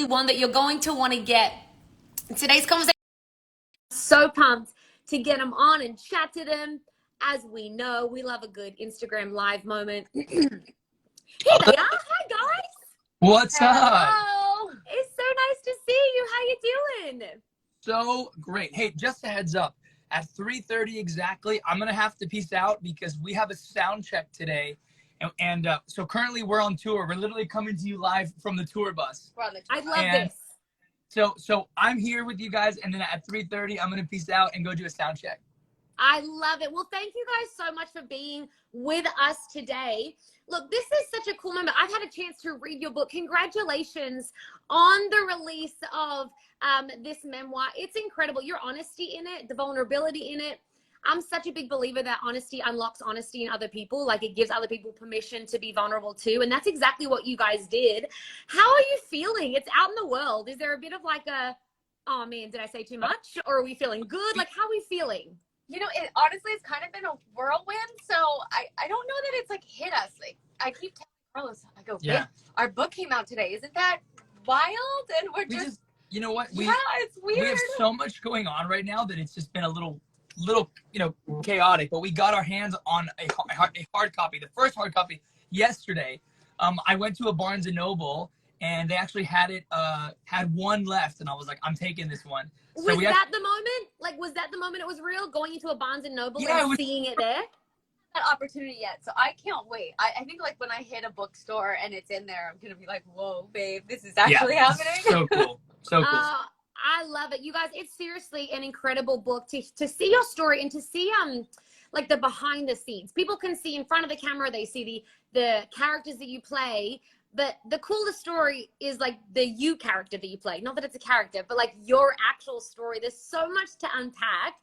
absolutely one that you're going to want to get. Today's conversation, so pumped to get them on and chat to them. As we know, we love a good Instagram live moment. Here they are. Hi, guys. What's up? Hello. It's so nice to see you. How you doing? So great. Hey, just a heads up. At 3:30 exactly, I'm going to have to peace out because we have a sound check today. And so currently we're on tour. We're literally coming to you live from the tour bus. We're on the tour. I love this. So I'm here with you guys. And then at 3:30, I'm going to peace out and go do a sound check. I love it. Well, thank you guys so much for being with us today. Look, this is such a cool moment. I've had a chance to read your book. Congratulations on the release of this memoir. It's incredible. Your honesty in it, the vulnerability in it. I'm such a big believer that honesty unlocks honesty in other people. Like, it gives other people permission to be vulnerable too. And that's exactly what you guys did. How are you feeling? It's out in the world. Is there a bit of like a, oh man, did I say too much? Or are we feeling good? Like, how are we feeling? You know, it honestly has kind of been a whirlwind. So I don't know that it's like hit us. Like, I keep telling Carlos, I go, yeah, our book came out today. Isn't that wild? And we're just you know what? Yeah, it's weird. We have so much going on right now that it's just been a little, you know, chaotic. But we got our hands on a hard copy, the first hard copy yesterday. I went to a Barnes and Noble and they actually had one left, and I was like, I'm taking this one. So was that the moment? Like, was that the moment it was real? Going into a Barnes and Noble and seeing it there? That opportunity yet, so I can't wait. I think like when I hit a bookstore and it's in there, I'm gonna be like, whoa, babe, this is actually happening. So cool. So cool. I love it. You guys, it's seriously an incredible book to see your story and to see like the behind the scenes. People can see in front of the camera, they see the characters that you play, but the coolest story is like the you character that you play. Not that it's a character, but like your actual story. There's so much to unpack.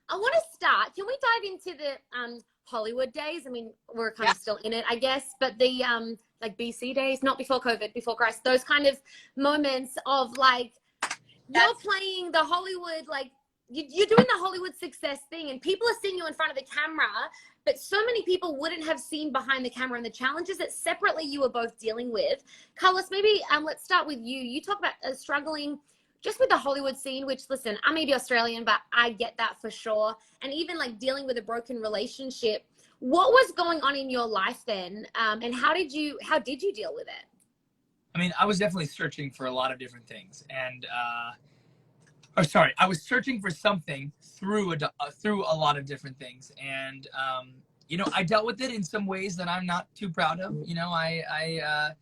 I want to start. Can we dive into the Hollywood days? I mean, we're kind of still in it, I guess, but the like BC days, not before COVID, before Christ, those kind of moments of like, you're playing the Hollywood, like you're doing the Hollywood success thing and people are seeing you in front of the camera, but so many people wouldn't have seen behind the camera and the challenges that separately you were both dealing with. Carlos, maybe let's start with you. You talk about struggling just with the Hollywood scene, which, listen, I may be Australian, but I get that for sure. And even like dealing with a broken relationship. What was going on in your life then? And how did you deal with it? I mean, I was definitely searching for a lot of different things. And, I was searching for something through a lot of different things. And, you know, I dealt with it in some ways that I'm not too proud of. You know, I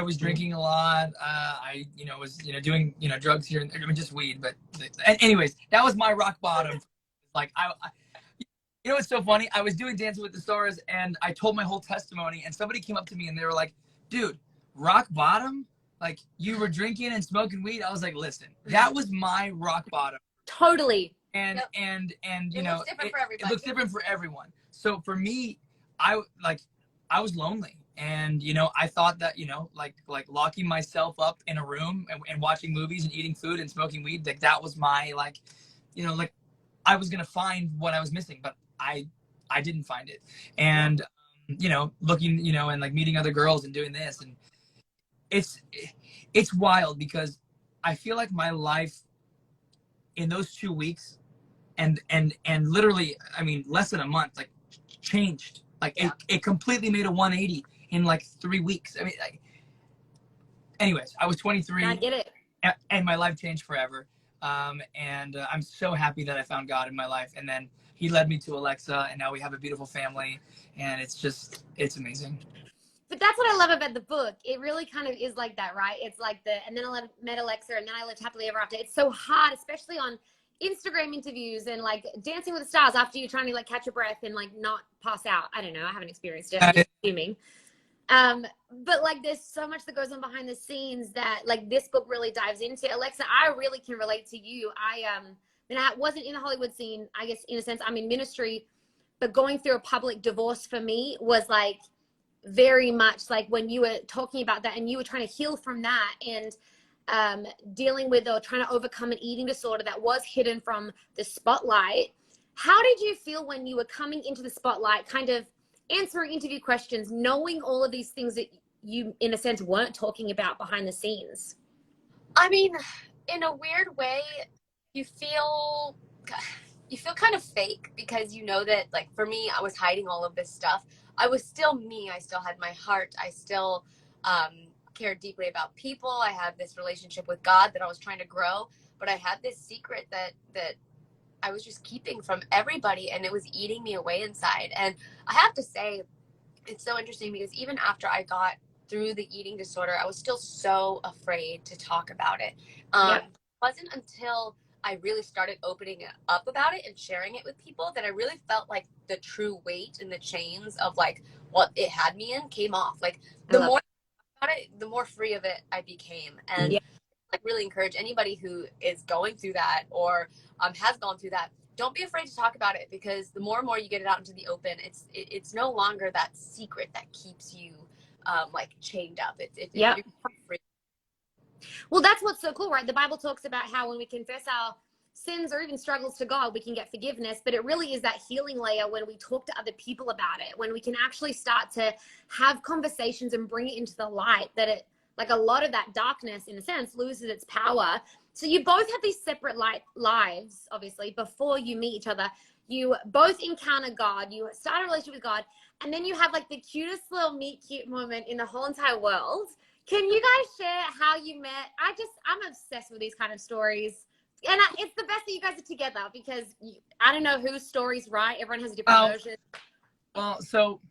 was drinking a lot. I, was, doing, drugs here. I mean, just weed. But anyways, that was my rock bottom. Like, you know what's so funny? I was doing Dancing with the Stars and I told my whole testimony and somebody came up to me and they were like, dude, rock bottom? Like, you were drinking and smoking weed? I was like, listen, that was my rock bottom. Totally. And you know, it looks different for everyone. So for me, I was lonely. And, I thought that, like locking myself up in a room and watching movies and eating food and smoking weed, like that was my, like, like I was going to find what I was missing, but I didn't find it. And, looking, and like meeting other girls and doing this. And it's wild because I feel like my life in those 2 weeks and literally, I mean, less than a month, like changed. Like it completely made a 180 in like 3 weeks. I mean, anyways, I was 23. I get it. And my life changed forever. And I'm so happy that I found God in my life. And then he led me to Alexa, and now we have a beautiful family. And it's amazing. But that's what I love about the book. It really kind of is like that, right? It's like and then I met Alexa, and then I lived happily ever after. It's so hard, especially on Instagram interviews and like Dancing with the Stars after you're trying to like catch your breath and like not pass out. I don't know. I haven't experienced it. I'm just assuming. But like there's so much that goes on behind the scenes that like this book really dives into. Alexa, I really can relate to you. I wasn't in the Hollywood scene, I guess, in a sense. I'm in ministry, but going through a public divorce for me was like very much like when you were talking about that and you were trying to heal from that and dealing with or trying to overcome an eating disorder that was hidden from the spotlight. How did you feel when you were coming into the spotlight, kind of answering interview questions, knowing all of these things that you, in a sense, weren't talking about behind the scenes? I mean, in a weird way, you feel kind of fake because you know that, like, for me, I was hiding all of this stuff. I was still me. I still had my heart. I still cared deeply about people. I had this relationship with God that I was trying to grow, but I had this secret that I was just keeping from everybody, and it was eating me away inside. And I have to say, it's so interesting because even after I got through the eating disorder, I was still so afraid to talk about it. Yep. It wasn't until I really started opening up about it and sharing it with people that I really felt like the true weight and the chains of like what it had me in came off. Like the more I about it, the more free of it I became. And yeah. like really encourage anybody who is going through that or has gone through that, don't be afraid to talk about it, because the more and more you get it out into the open, it's no longer that secret that keeps you like chained up. Yeah. You're free. Well, that's what's so cool, right? The Bible talks about how when we confess our sins or even struggles to God, we can get forgiveness, but it really is that healing layer when we talk to other people about it, when we can actually start to have conversations and bring it into the light, that it, like, a lot of that darkness in a sense loses its power. So you both have these separate lives, obviously, before you meet each other. You both encounter God, you start a relationship with God, and then you have like the cutest little meet cute moment in the whole entire world. Can you guys share how you met? I'm obsessed with these kind of stories. And it's the best that you guys are together, because I don't know whose story's right. Everyone has a different version. Well, so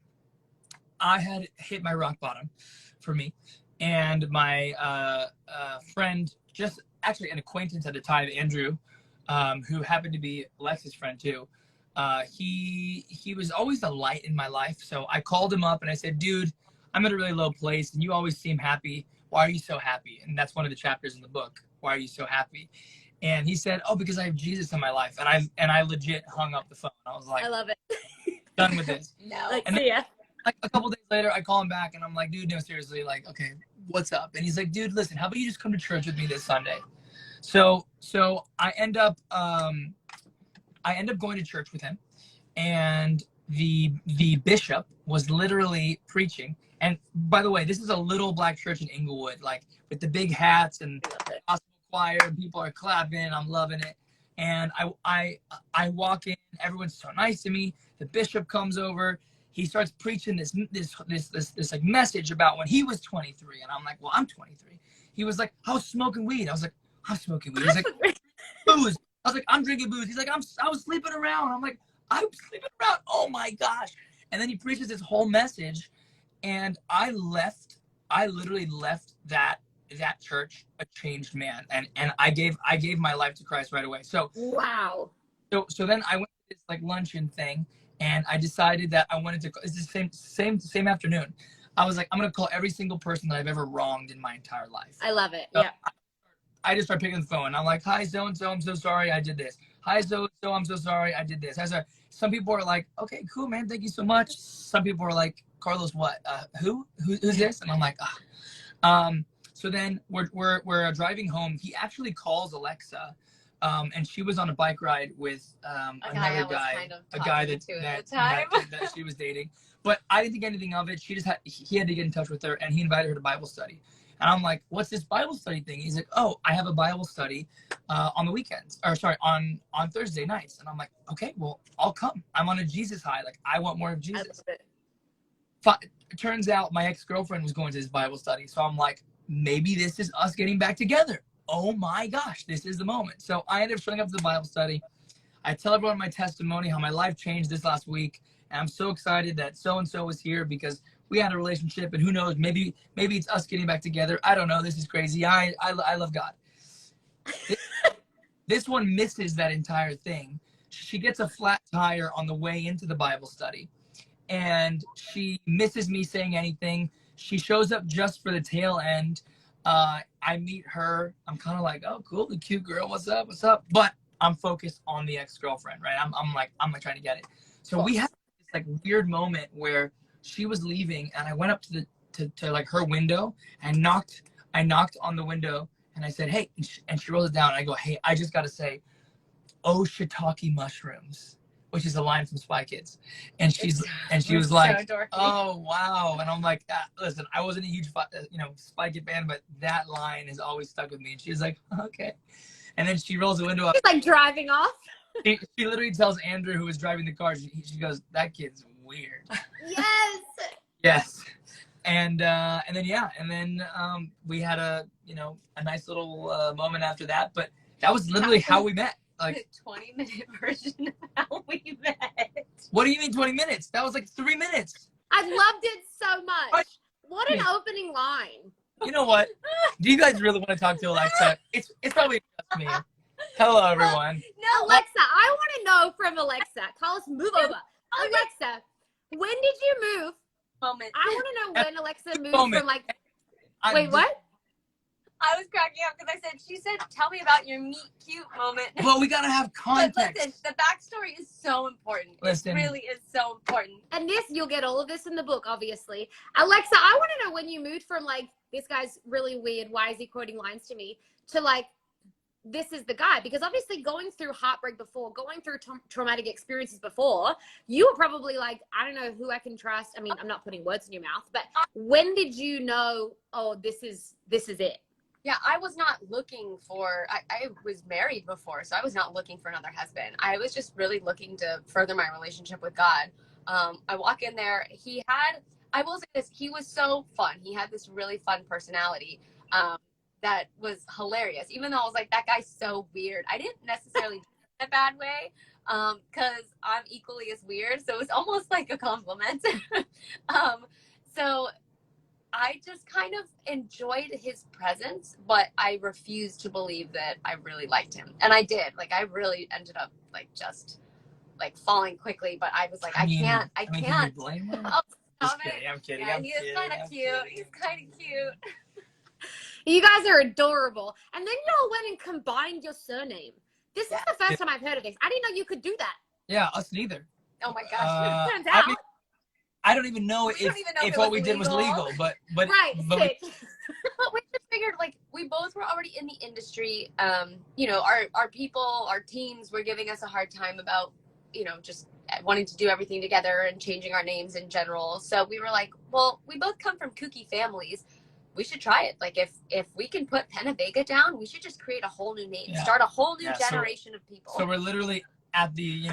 I had hit my rock bottom for me. And my friend, just actually an acquaintance at the time, Andrew, who happened to be Alexa's friend too, he was always a light in my life. So I called him up and I said, dude, I'm at a really low place and you always seem happy. Why are you so happy? And that's one of the chapters in the book. Why are you so happy? And he said, oh, because I have Jesus in my life. And I legit hung up the phone. I was like, I love it. done with this. No. Like, And see ya. like a couple days later, I call him back and I'm like, dude, no, seriously, like, okay, what's up? And he's like, dude, listen, how about you just come to church with me this Sunday? So I end up going to church with him, and the bishop was literally preaching. And by the way, this is a little black church in Inglewood, like with the big hats and gospel choir, and people are clapping. I'm loving it. And I walk in, everyone's so nice to me. The bishop comes over. He starts preaching this like message about when he was 23, and I'm like, well, I'm 23. He was like, I was smoking weed. I was like, I'm smoking weed. He's like, booze. I was like, I'm drinking booze. He's like, I was sleeping around. I'm like, I'm sleeping around. Oh my gosh! And then he preaches this whole message, and I literally left that church a changed man, and I gave my life to Christ right away. So wow. So then I went to this like luncheon thing. And I decided that I wanted to, it's the same afternoon. I was like, I'm going to call every single person that I've ever wronged in my entire life. I love it. So yeah. I just start picking the phone. I'm like, hi, so-and-so, I'm so sorry I did this. Hi, so-and-so, I'm so sorry I did this. Some people are like, okay, cool, man. Thank you so much. Some people are like, Carlos, what? Who's this? And I'm like, ah. So then we're driving home. He actually calls Alexa. And she was on a bike ride with another guy, a guy that she was dating. But I didn't think anything of it. He had to get in touch with her, and he invited her to Bible study. And I'm like, what's this Bible study thing? He's like, oh, I have a Bible study on the weekends, or sorry, on Thursday nights. And I'm like, okay, well, I'll come. I'm on a Jesus high. Like, I want more of Jesus. It turns out my ex-girlfriend was going to this Bible study. So I'm like, maybe this is us getting back together. Oh my gosh, this is the moment. So I ended up showing up to the Bible study. I tell everyone my testimony, how my life changed this last week. And I'm so excited that so-and-so was here because we had a relationship, and who knows, maybe it's us getting back together. I don't know. This is crazy. I love God. This one misses that entire thing. She gets a flat tire on the way into the Bible study, and she misses me saying anything. She shows up just for the tail end. I meet her. I'm kind of like, oh, cool, the cute girl. What's up? But I'm focused on the ex-girlfriend, right? I'm like trying to get it. So we had this like weird moment where she was leaving, and I went up to like her window and I knocked on the window, and I said, hey, and she rolls it down. And I go, hey, I just got to say, oh, shiitake mushrooms. which is a line from Spy Kids. And she was so like, dorky. oh, wow. And I'm like, listen, I wasn't a huge, Spy Kid fan, but that line has always stuck with me. And she was like, okay. And then she rolls the window up. She's like driving off. She literally tells Andrew, who was driving the car, she goes, that kid's weird. Yes. Yes. And then we had a nice little moment after that. But that was literally how we met. Like 20-minute version of how we met. What do you mean 20 minutes? That was like 3 minutes. I loved it so much. What an opening line. You know what? Do you guys really want to talk to Alexa? It's probably just me. Hello, everyone. No, Alexa, I want to know from Alexa. Carlos, move over. Alexa, when did you move? Moment. I want to know when Alexa moved moment. from like. Wait, what? I was cracking up because she said, tell me about your meet cute moment. Well, we gotta have context. But listen, the backstory is so important. Listen. It really is so important. And you'll get all of this in the book, obviously. Alexa, I want to know when you moved from like, this guy's really weird, why is he quoting lines to me, to like, this is the guy. Because obviously going through heartbreak before, going through traumatic experiences before, you were probably like, I don't know who I can trust. I mean, I'm not putting words in your mouth, but when did you know, oh, this is it? Yeah, I was not looking for, I was married before, so I was not looking for another husband. I was just really looking to further my relationship with God. I walk in there, I will say this, he was so fun. He had this really fun personality that was hilarious. Even though I was like, that guy's so weird. I didn't necessarily in a bad way, because I'm equally as weird, so it's almost like a compliment. So I just kind of enjoyed his presence, but I refused to believe that I really liked him. And I did. Like, I really ended up, like, just, like, falling quickly. But I was like, I can't. Can you blame her? Oh, Just kidding. I'm kidding. Yeah, I'm he is kidding. kind of cute. He's kind of cute. You guys are adorable. And then y'all went and combined your surname. This is the first time I've heard of this. I didn't know you could do that. Yeah, us neither. Oh, my gosh. Turns out. I don't even know if what we did was legal, but right, but sick. But we just figured, like, we both were already in the industry. Our people, our teams were giving us a hard time about, just wanting to do everything together and changing our names in general. So we were like, well, we both come from kooky families. We should try it. Like, if we can put Pena Vega down, we should just create a whole new name, start a whole new generation of people. So we're literally at the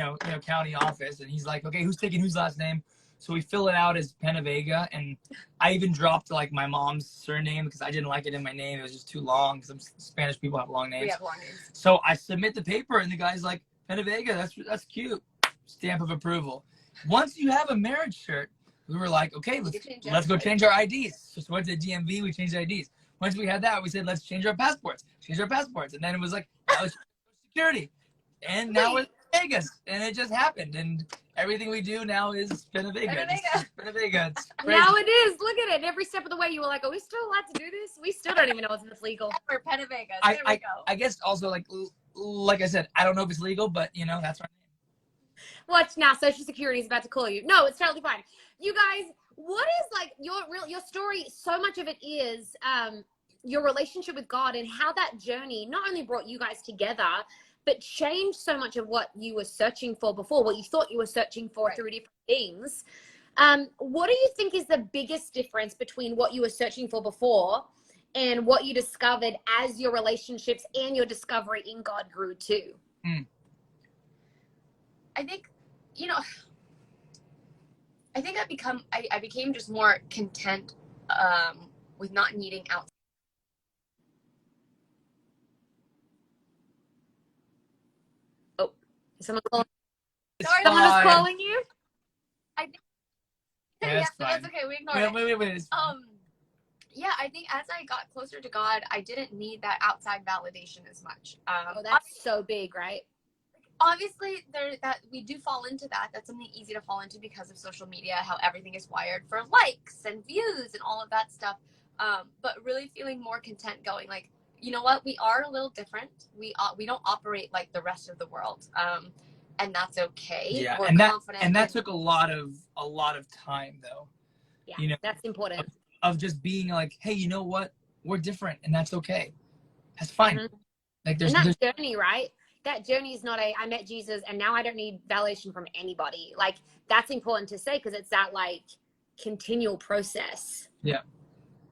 county office, and he's like, okay, who's taking whose last name? So we fill it out as Pena Vega, and I even dropped like my mom's surname because I didn't like it in my name. It was just too long because some Spanish people have long names. We have long names. So I submit the paper, and the guy's like, Pena Vega, that's cute. Stamp of approval. Once you have a marriage shirt, we were like, okay, let's go change our IDs. Just went to the DMV, we changed IDs. Once we had that, we said, let's change our passports. And then it was like, that was security. And now we're in Vegas, and it just happened. And everything we do now is Pena Vega. Pena Vega. It's crazy. Now it is. Look at it. Every step of the way, you were like, are we still allowed to do this? We still don't even know if it's legal. We're Pena Vega. There we go. I guess also, like I said, I don't know if it's legal, but, that's our name. Watch now. Social Security is about to call you. No, it's totally fine. You guys, what is like your story? So much of it is your relationship with God and how that journey not only brought you guys together, but changed so much of what you were searching for before, what you thought you were searching for through different things. What do you think is the biggest difference between what you were searching for before and what you discovered as your relationships and your discovery in God grew too? I think, I became just more content with not needing outside. Oh, is someone calling? Sorry, Someone is calling you? I think. Yeah, Yes, fine. that's okay. We ignore it. Wait. Yeah, I think as I got closer to God, I didn't need that outside validation as much. That's so big, right? Obviously, we do fall into that. That's something easy to fall into because of social media, how everything is wired for likes and views and all of that stuff. But really feeling more content going like, you know what? We are a little different. We don't operate like the rest of the world. And that's okay. Yeah, We're and that took a lot of time though. Yeah, that's important. Of just being like, hey, you know what? We're different, and that's okay. That's fine. Mm-hmm. Like there's that journey, right? that journey is not I met Jesus and now I don't need validation from anybody. Like, that's important to say, because it's that like continual process. Yeah.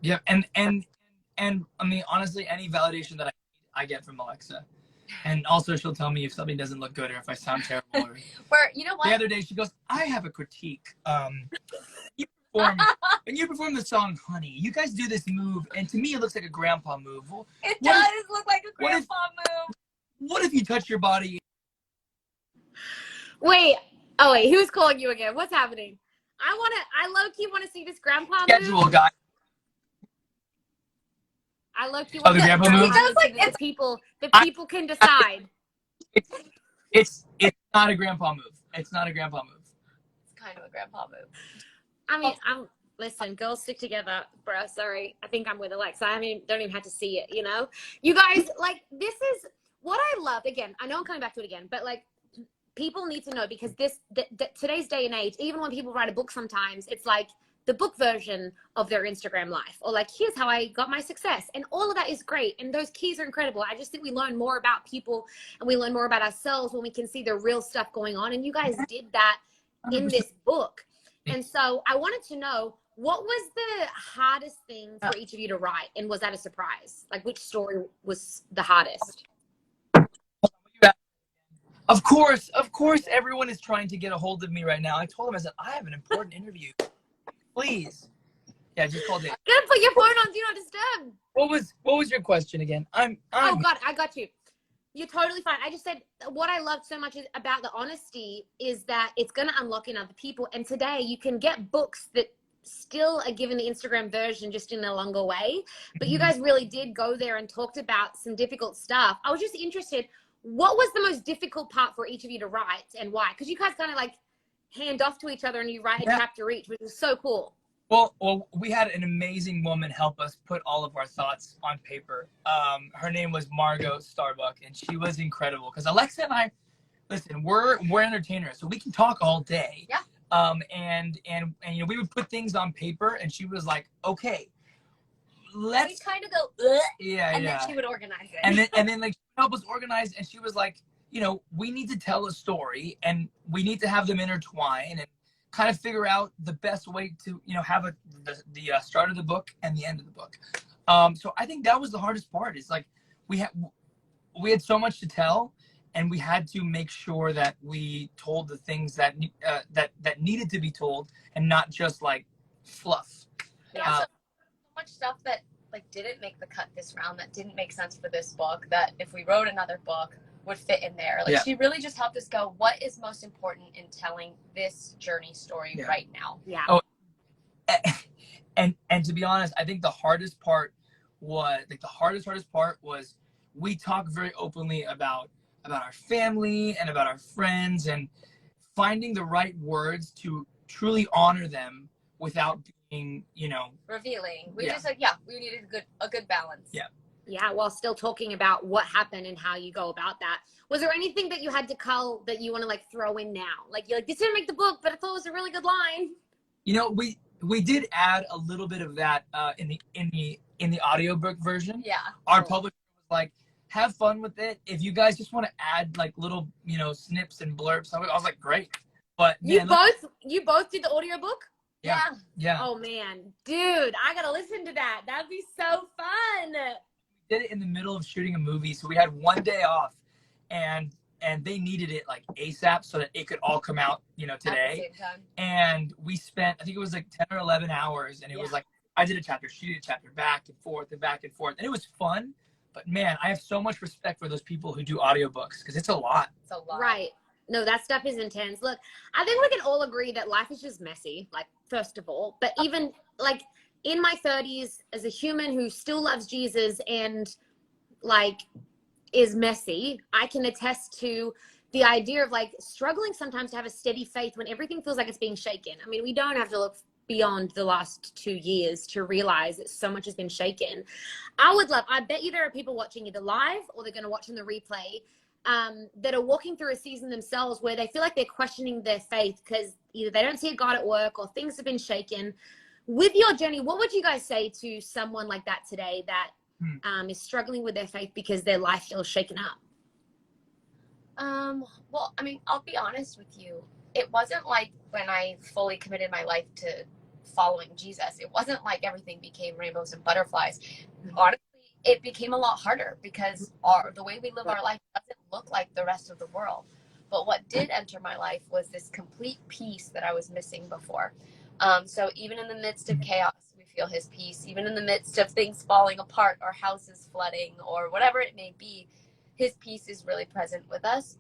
Yeah. And I mean, honestly, any validation that I get from Alexa. And also she'll tell me if something doesn't look good or if I sound terrible. Or you know what? The other day she goes, I have a critique. When you perform the song Honey, you guys do this move, and to me it looks like a grandpa move. Well, it does look like a grandpa move. What if you touch your body? Wait, who's calling you again? What's happening? I low-key want to see this grandpa Schedule, move. guy. I low-key Oh, the grandpa move? He does, like, the people can decide. It's not a grandpa move. It's not a grandpa move. It's kind of a grandpa move. I mean, listen, girls stick together, bro. Sorry. I think I'm with Alexa. I mean, don't even have to see it, you know? You guys, like, this is what I love. Again, I know I'm coming back to it again, but, like, people need to know, because today's day and age, even when people write a book sometimes, it's like the book version of their Instagram life, or like, here's how I got my success. And all of that is great. And those keys are incredible. I just think we learn more about people and we learn more about ourselves when we can see the real stuff going on. And you guys did that in this book. And so I wanted to know, what was the hardest thing for each of you to write? And was that a surprise? Like, which story was the hardest? Of course, everyone is trying to get a hold of me right now. I told them, I said, I have an important interview. Please. Yeah, just called in. Gotta put your phone on Do Not Disturb. What was your question again? Oh God, I got you. You're totally fine. I just said what I loved so much about the honesty is that it's going to unlock in other people. And today you can get books that still are given the Instagram version, just in a longer way. But you guys really did go there and talked about some difficult stuff. I was just interested, what was the most difficult part for each of you to write, and why? Because you guys kind of like hand off to each other and you write a chapter each, which was so cool. Well, we had an amazing woman help us put all of our thoughts on paper. Her name was Margot Starbuck, and she was incredible. Because Alexa and I, listen, we're entertainers, so we can talk all day. Yeah. And you know, we would put things on paper, and she was like, okay, let's. We kind of go, ugh, yeah, and yeah. then she would organize it. And then like help us organize, and she was like, you know, we need to tell a story, and we need to have them intertwine, and kind of figure out the best way to, you know, have the start of the book and the end of the book. So I think that was the hardest part. Is like we had so much to tell, and we had to make sure that we told the things that needed to be told, and not just like fluff. Yeah, so much stuff that like didn't make the cut this round, that didn't make sense for this book, that if we wrote another book would fit in there. Like, she really just helped us go, what is most important in telling this journey story right now? Yeah. Oh, and to be honest, I think the hardest part was we talk very openly about our family and about our friends, and finding the right words to truly honor them without being, you know, revealing. We just like, we needed a good balance. Yeah, while still talking about what happened and how you go about that. Was there anything that you had to cull that you want to like throw in now? Like, you're like, this didn't make the book, but I thought it was a really good line. You know, we did add a little bit of that in the audiobook version. Yeah. Our publisher was like, have fun with it. If you guys just want to add like little, you know, snips and blurbs, I was like, great. But you both did the audiobook? Yeah. Oh man, dude, I gotta listen to that. That'd be so fun. Did it in the middle of shooting a movie, so we had one day off, and they needed it like ASAP so that it could all come out, you know, today. At the same time. And we spent, I think it was like 10 or 11 hours, and it was like, I did a chapter, she did a chapter, back and forth, and it was fun. But man, I have so much respect for those people who do audiobooks, because it's a lot. It's a lot. Right. No, that stuff is intense. Look, I think we can all agree that life is just messy, like, first of all, but even like in my 30s, as a human who still loves Jesus and like is messy, I can attest to the idea of like struggling sometimes to have a steady faith when everything feels like it's being shaken. I mean, we don't have to look beyond the last 2 years to realize that so much has been shaken. I bet you there are people watching either live or they're going to watch in the replay that are walking through a season themselves where they feel like they're questioning their faith because either they don't see a God at work or things have been shaken. With your journey, what would you guys say to someone like that today that is struggling with their faith because their life feels shaken up? Well, I mean, I'll be honest with you. It wasn't like when I fully committed my life to following Jesus, it wasn't like everything became rainbows and butterflies. Honestly, it became a lot harder because the way we live our life doesn't look like the rest of the world. But what did enter my life was this complete peace that I was missing before. So even in the midst of chaos, we feel his peace. Even in the midst of things falling apart or houses flooding or whatever it may be, his peace is really present with us.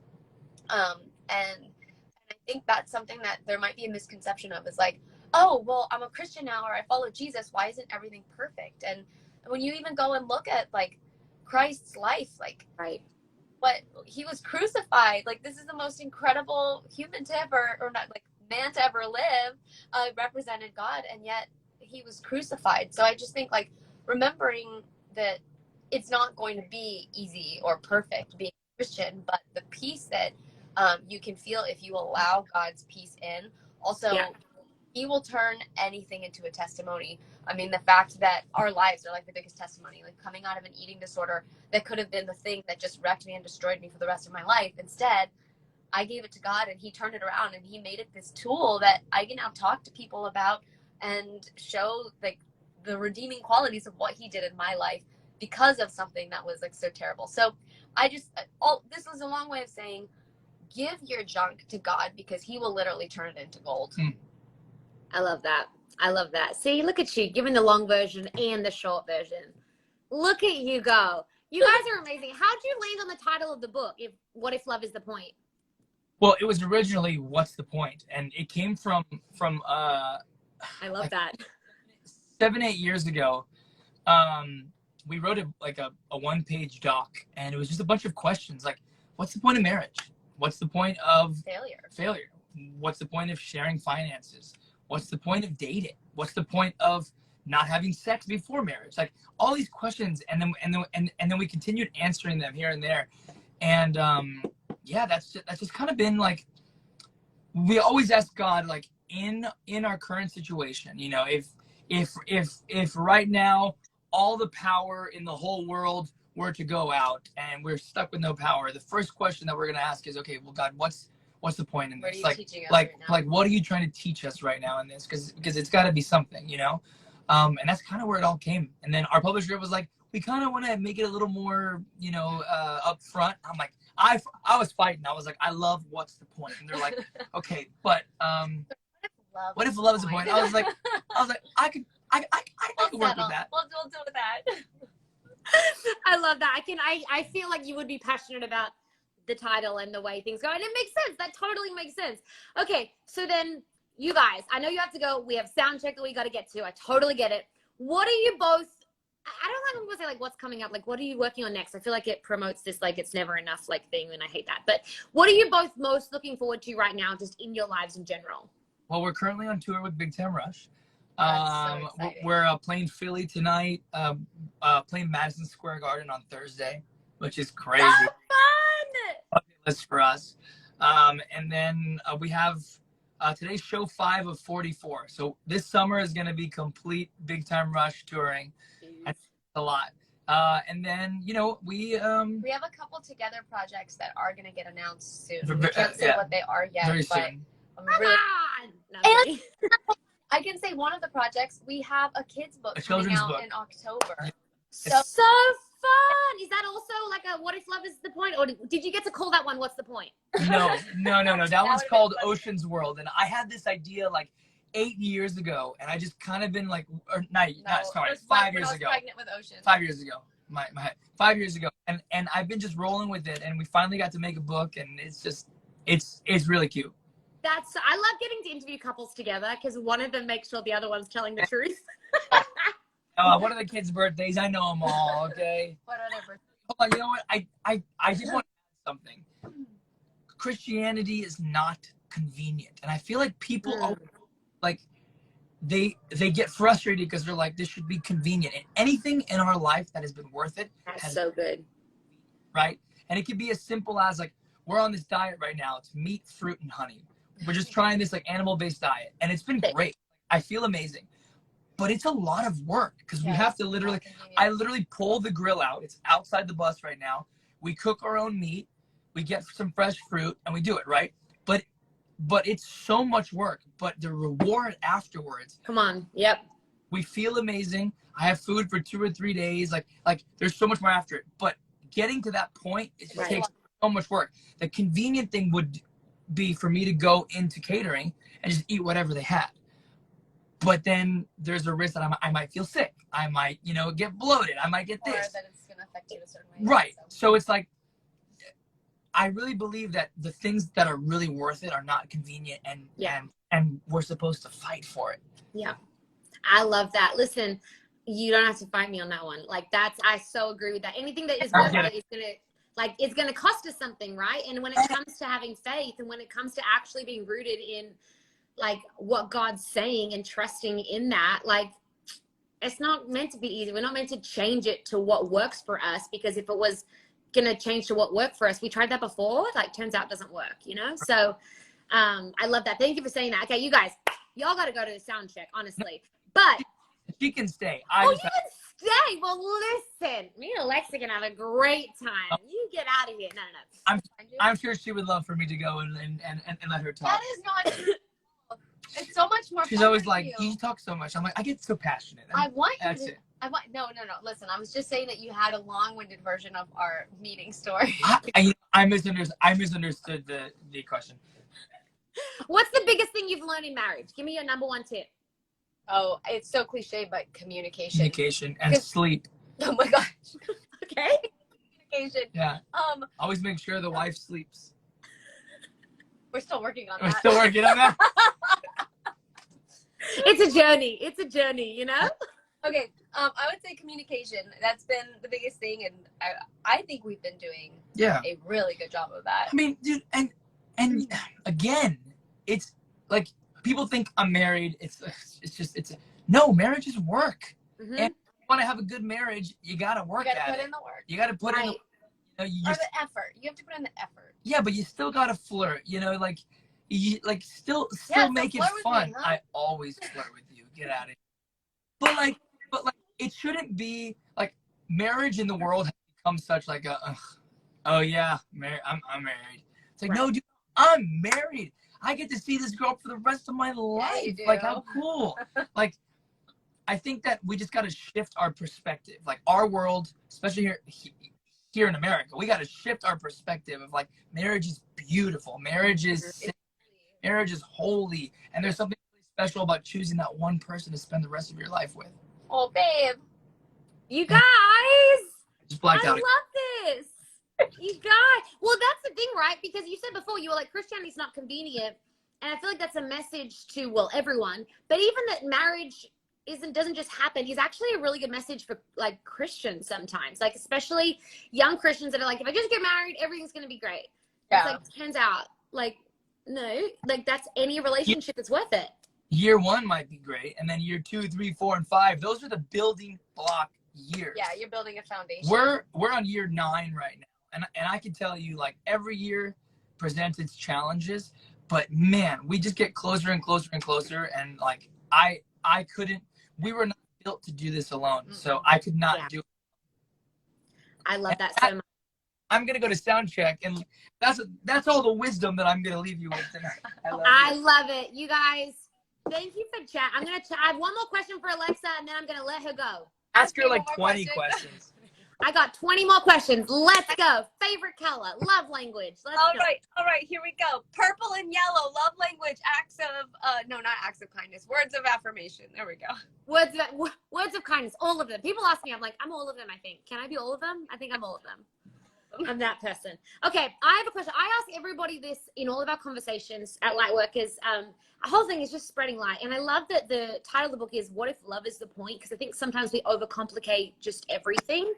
And I think that's something that there might be a misconception of, is like, oh, well, I'm a Christian now, or I follow Jesus. Why isn't everything perfect? And when you even go and look at like Christ's life, like Right. what he was crucified, like this is the most incredible human to ever, or not like man to ever live, represented God, and yet he was crucified. So I just think like remembering that it's not going to be easy or perfect being Christian, but the peace that you can feel if you allow God's peace in. Also, he will turn anything into a testimony. I mean, the fact that our lives are like the biggest testimony, like coming out of an eating disorder that could have been the thing that just wrecked me and destroyed me for the rest of my life. Instead, I gave it to God and he turned it around and he made it this tool that I can now talk to people about and show like the redeeming qualities of what he did in my life because of something that was like so terrible. So this was a long way of saying, give your junk to God because he will literally turn it into gold. I love that. I love that. See, look at you giving the long version and the short version. Look at you go. You guys are amazing. How'd you land on the title of the book? What if love is the point? Well, it was originally "What's the Point?" and it came from I love like that. 7-8 years ago. We wrote a one-page doc, and it was just a bunch of questions like, what's the point of marriage? What's the point of failure? What's the point of sharing finances? What's the point of dating? What's the point of not having sex before marriage? Like all these questions, and then we continued answering them here and there, and yeah, that's just kind of been like, we always ask God, like in our current situation, you know, if right now all the power in the whole world were to go out and we're stuck with no power, the first question that we're gonna ask is, okay, well, God, what's the point in this? Like what are you trying to teach us right now in this? Because it's got to be something, you know. And that's kind of where it all came. And then our publisher was like, we kind of want to make it a little more, you know, upfront. I'm like, I was fighting. I was like, I love what's the point? And they're like, okay, but what if love is the point? I was like, I could work with that. We'll do with that. I love that. I feel like you would be passionate about the title and the way things go, and it makes sense. That totally makes sense. Okay, so then you guys, I know you have to go. We have sound check that we got to get to. I totally get it. What are you both? I don't like when people say like, what's coming up? Like, what are you working on next? I feel like it promotes this like it's never enough like thing, and I hate that. But what are you both most looking forward to right now, just in your lives in general? Well, we're currently on tour with Big Time Rush. That's so exciting. We're playing Philly tonight, playing Madison Square Garden on Thursday, which is crazy. So fun! List for us. And then we have today's show 5 of 44. So this summer is going to be complete Big Time Rush touring. That's a lot. And then, you know, we have a couple together projects that are going to get announced soon. We can't say what they are yet, very but soon. I'm really... And I can say one of the projects, we have a kids book coming out in October. Yeah. So fun! Is that also like a what if love is the point? Or did you get to call that one What's the Point? No. That one's called Ocean's World. And I had this idea like 8 years ago, and I just kind of been like, or not, sorry, 5 years ago. Pregnant with Ocean. 5 years ago. My 5 years ago. And I've been just rolling with it, and we finally got to make a book, and it's just it's really cute. I love getting to interview couples together because one of them makes sure the other one's telling the truth. What are the kids' birthdays? I know them all, okay? What are their birthdays? Hold on, you know what? I just want to add something. Christianity is not convenient. And I feel like people like they get frustrated because they're like, this should be convenient. And anything in our life that has been worth it That's so good. Right? And it can be as simple as like, we're on this diet right now. It's meat, fruit, and honey. We're just trying this like animal-based diet. And it's been great. I feel amazing. But it's a lot of work because we have to I literally pull the grill out. It's outside the bus right now. We cook our own meat. we get some fresh fruit, and we do it, right? But it's so much work. But the reward afterwards, Come on. Yep. we feel amazing. I have food for 2 or 3 days. Like there's so much more after it. But getting to that point, it just takes so much work. The convenient thing would be for me to go into catering and just eat whatever they had. But then there's a risk that I might feel sick. I might, get bloated. I might get this. Or that it's going to affect you a certain way. Right. So it's like, I really believe that the things that are really worth it are not convenient, and we're supposed to fight for it. Yeah. I love that. Listen, you don't have to fight me on that one. Like I so agree with that. Anything that is worth it is it's gonna cost us something, right? And when it comes to having faith, and when it comes to actually being rooted in like what God's saying and trusting in that, like it's not meant to be easy. We're not meant to change it to what works for us, because if it was gonna change to what worked for us, we tried that before, like turns out it doesn't work, So I love that. Thank you for saying that. Okay, you guys, y'all got to go to the sound check, honestly. But she can stay. You can stay. Well, listen, me and Alexa can have a great time. You get out of here. No. I'm sure she would love for me to go and let her talk. That is not true. It's so much more. She's always like, you talk so much. I'm like, I get so passionate. I want you That's to. it. No. Listen, I was just saying that you had a long-winded version of our meeting story. I misunderstood the question. What's the biggest thing you've learned in marriage? Give me your number one tip. Oh, it's so cliche, but communication. Communication and sleep. Oh my gosh. Okay. Communication. Yeah. Always make sure the wife sleeps. We're still working on We're that. still working on that. It's a journey. Okay. I would say communication. That's been the biggest thing, and I think we've been doing a really good job of that. I mean, dude, and again, it's like people think I'm married. No, marriage is work. Mm-hmm. And if you want to have a good marriage, you got to work at it. You got to put in the work. You got to put in the or the effort. You have to put in the effort. Yeah, but you still got to flirt, still make it fun. Me, huh? I always flirt with you. Get out of here. But it shouldn't be like marriage in the world has become such like I'm married. It's like, no, dude, I'm married. I get to see this girl for the rest of my life. Yeah, like, how cool. Like, I think that we just got to shift our perspective. Like, our world, especially here in America, we got to shift our perspective of like, marriage is beautiful. Marriage is holy. And there's something really special about choosing that one person to spend the rest of your life with. Oh, babe. You guys. Just blacked out. I love this. You guys. Well, that's the thing, right? Because you said before, you were like, Christianity's not convenient. And I feel like that's a message to, everyone. But even that marriage doesn't just happen is actually a really good message for like Christians sometimes. Like, especially young Christians that are like, if I just get married, everything's going to be great. Yeah. It's like, turns out, like, no, like that's any relationship that's worth it. Year 1 might be great. And then year 2, 3, 4, and 5, those are the building block years. Yeah, you're building a foundation. We're on year 9 right now. And I can tell you, like, every year presents its challenges, but man, we just get closer and closer and closer. And like, we were not built to do this alone. Mm-hmm. So I could not do it. I love that so much. I'm going to go to sound check, and that's all the wisdom that I'm going to leave you with tonight. I love it. You guys, thank you for chat. I have one more question for Alexa, and then I'm going to let her go. Ask her like 20 questions. I got 20 more questions. Let's go. Favorite color, love language. All right, here we go. Purple and yellow, love language, not acts of kindness, words of affirmation. There we go. Words of kindness, all of them. People ask me, I'm like, I'm all of them, I think. Can I be all of them? I think I'm all of them. I'm that person. Okay, I have a question. I ask everybody this in all of our conversations at Lightworkers. Our whole thing is just spreading light. And I love that the title of the book is What If Love is the Point? Because I think sometimes we overcomplicate just everything.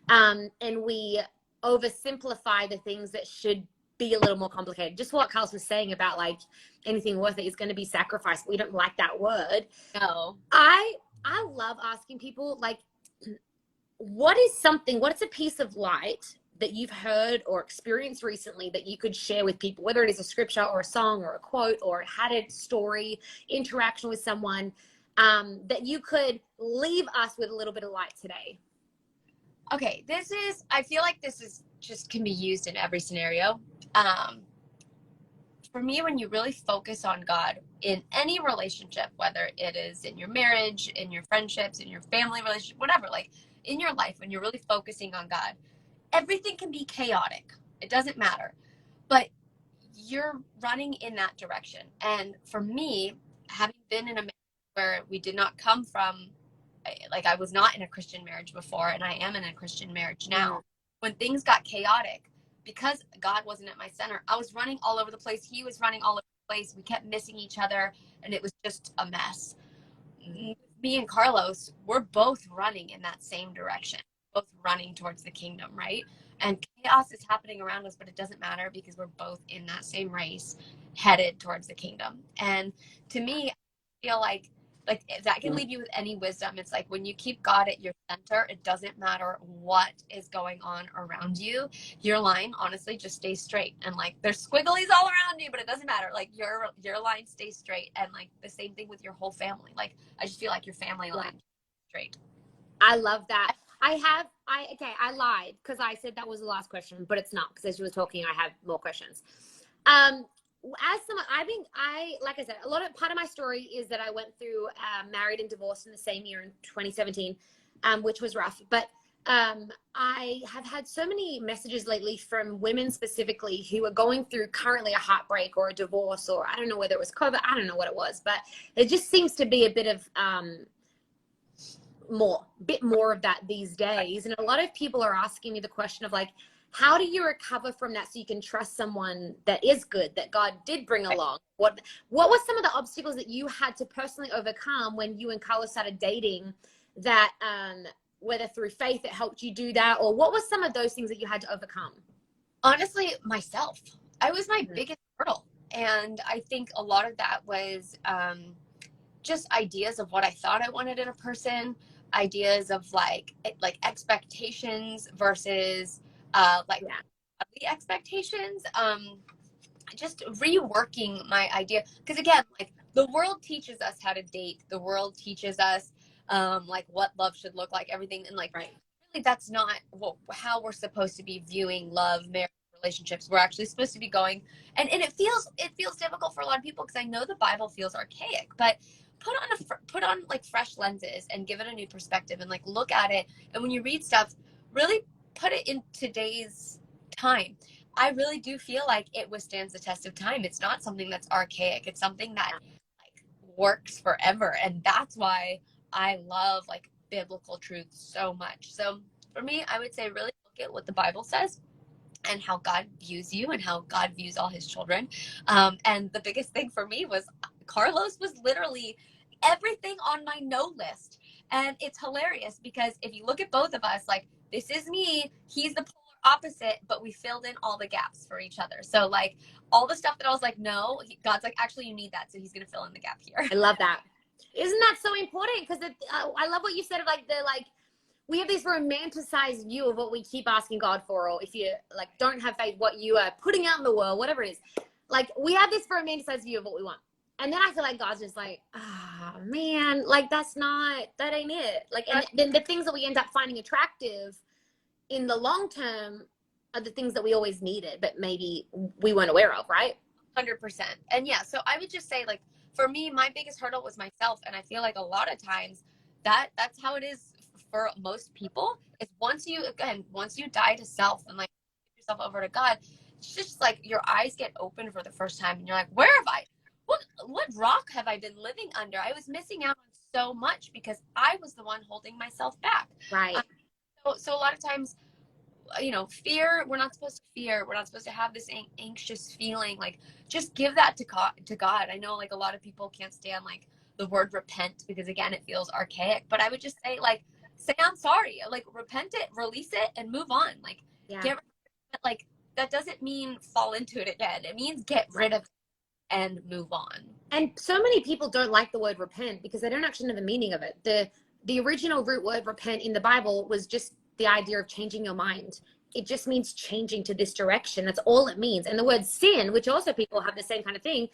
And we oversimplify the things that should be a little more complicated. Just what Carlos was saying about like anything worth it is going to be sacrificed. We don't like that word. No. I love asking people like, what's a piece of light that you've heard or experienced recently that you could share with people, whether it is a scripture or a song or a quote or had a story, interaction with someone, that you could leave us with a little bit of light today? Okay, I feel like this is just can be used in every scenario. For me, when you really focus on God in any relationship, whether it is in your marriage, in your friendships, in your family relationship, whatever, like in your life, when you're really focusing on God, everything can be chaotic. It doesn't matter. But you're running in that direction. And for me, having been in a marriage where we did not come from, like I was not in a Christian marriage before, and I am in a Christian marriage now. When things got chaotic, because God wasn't at my center, I was running all over the place. He was running all over the place. We kept missing each other, and it was just a mess. Me and Carlos, we're both running in that same direction, both running towards the kingdom, right? And chaos is happening around us, but it doesn't matter because we're both in that same race headed towards the kingdom. And to me, I feel like if that can leave you with any wisdom, it's like when you keep God at your center, it doesn't matter what is going on around you. Your line, honestly, just stays straight. And like there's squigglies all around you, but it doesn't matter. Like your line stays straight. And like the same thing with your whole family. Like I just feel like your family line straight. I love that. I lied because I said that was the last question, but it's not, because as you were talking, I have more questions. As someone, like I said, part of my story is that I went through married and divorced in the same year in 2017, which was rough. But I have had so many messages lately from women specifically who are going through currently a heartbreak or a divorce, or I don't know whether it was COVID, I don't know what it was, but it just seems to be a bit of more of that these days. And a lot of people are asking me the question of like, how do you recover from that so you can trust someone that is good, that God did bring along? What were some of the obstacles that you had to personally overcome when you and Carlos started dating, that whether through faith it helped you do that, or what were some of those things that you had to overcome? Honestly, myself. I was my biggest hurdle. And I think a lot of that was just ideas of what I thought I wanted in a person, ideas of like expectations versus godly expectations. Just reworking my idea, because again, like the world teaches us how to date, the world teaches us like what love should look like, everything, and like really that's not how we're supposed to be viewing love, marriage, relationships. We're actually supposed to be going, and it feels difficult for a lot of people, because I know the Bible feels archaic, but put on like fresh lenses and give it a new perspective, and like look at it, and when you read stuff, really put it in today's time. I really do feel like it withstands the test of time. It's not something that's archaic. It's something that like works forever. And that's why I love like biblical truth so much. So for me, I would say really look at what the Bible says and how God views you and how God views all his children. And the biggest thing for me was Carlos was literally everything on my no list. And it's hilarious because if you look at both of us, like this is me, he's the opposite, but we filled in all the gaps for each other. So like all the stuff that I was like, no, God's like, actually you need that, so he's gonna fill in the gap here. I love that. Isn't that so important? Because I love what you said of like we have this romanticized view of what we keep asking God for, or if you like don't have faith, what you are putting out in the world, whatever it is. Like we have this romanticized view of what we want, and then I feel like God's just like, man, like that ain't it. Like, and then the things that we end up finding attractive in the long term are the things that we always needed, but maybe we weren't aware of, right? 100%. And yeah, so I would just say, like, for me, my biggest hurdle was myself. And I feel like a lot of times that's how it is for most people, is once you die to self and like give yourself over to God, it's just like your eyes get open for the first time and you're like, what rock have I been living under? I was missing out on so much because I was the one holding myself back. Right. So a lot of times, fear, we're not supposed to fear. We're not supposed to have this anxious feeling. Like, just give that to God. I know, like, a lot of people can't stand, like, the word repent because, again, it feels archaic. But I would just say, like, say I'm sorry. Like, repent it, release it, and move on. Like, get rid of it. Like, that doesn't mean fall into it again. It means get rid of it and move on. And so many people don't like the word repent because they don't actually know the meaning of it. The original root word repent in the Bible was just the idea of changing your mind. It just means changing to this direction. That's all it means. And the word sin, which also people have the same kind of thing,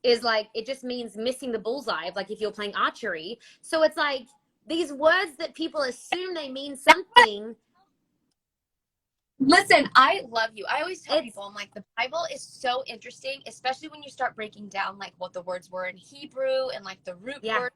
is like, it just means missing the bullseye, like if you're playing archery. So it's like these words that people assume they mean something, Listen, I love you. I always tell It's- people, I'm like, the Bible is so interesting, especially when you start breaking down like what the words were in Hebrew and like the root Yeah. word.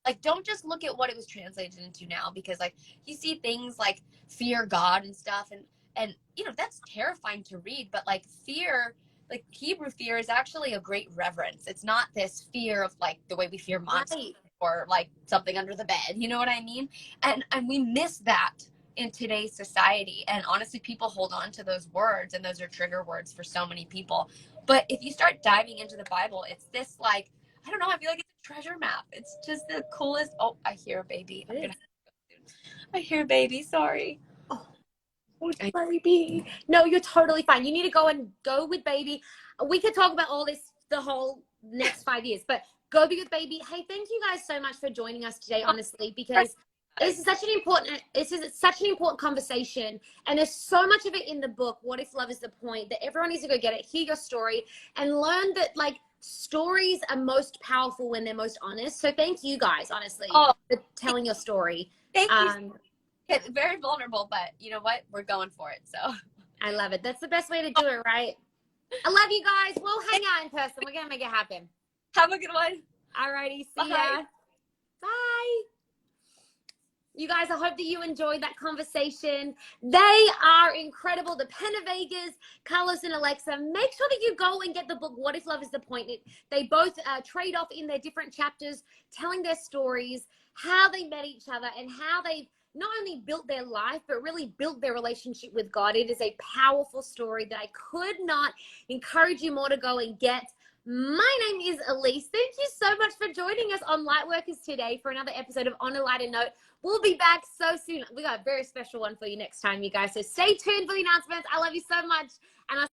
Like, don't just look at what it was translated into now, because like you see things like fear God and stuff, and you know that's terrifying to read. But like fear, like Hebrew fear, is actually a great reverence. It's not this fear of like the way we fear monsters Right. or like something under the bed. You know what I mean? And we miss that in today's society. And honestly, people hold on to those words, and those are trigger words for so many people. But if you start diving into the Bible, it's this like, I don't know, I feel like it's a treasure map. It's just the coolest. Oh, I hear a baby. I'm gonna have to go soon. I hear a baby, sorry. Oh, baby. No, you're totally fine. You need to go with baby. We could talk about all this the whole next 5 years, but go be with baby. Hey, thank you guys so much for joining us today, honestly, because this is such an important conversation, and there's so much of it in the book, What If Love Is the Point, that everyone needs to go get it, hear your story, and learn that like stories are most powerful when they're most honest. So thank you guys, honestly, for telling your story. Thank you. It's very vulnerable, but you know what? We're going for it. So I love it. That's the best way to do it, right? I love you guys. We'll hang out in person. We're going to make it happen. have a good one. Alrighty. See Bye. ya. Bye. You guys, I hope that you enjoyed that conversation. They are incredible. The Pena Vegas, Carlos and Alexa. Make sure that you go and get the book, What If Love Is the Point. They both trade off in their different chapters, telling their stories, how they met each other, and how they not only built their life, but really built their relationship with God. It is a powerful story that I could not encourage you more to go and get. My name is Elise. Thank you so much for joining us on Lightworkers today for another episode of On a Lighter Note. We'll be back so soon. We got a very special one for you next time, you guys. So stay tuned for the announcements. I love you so much. And I'll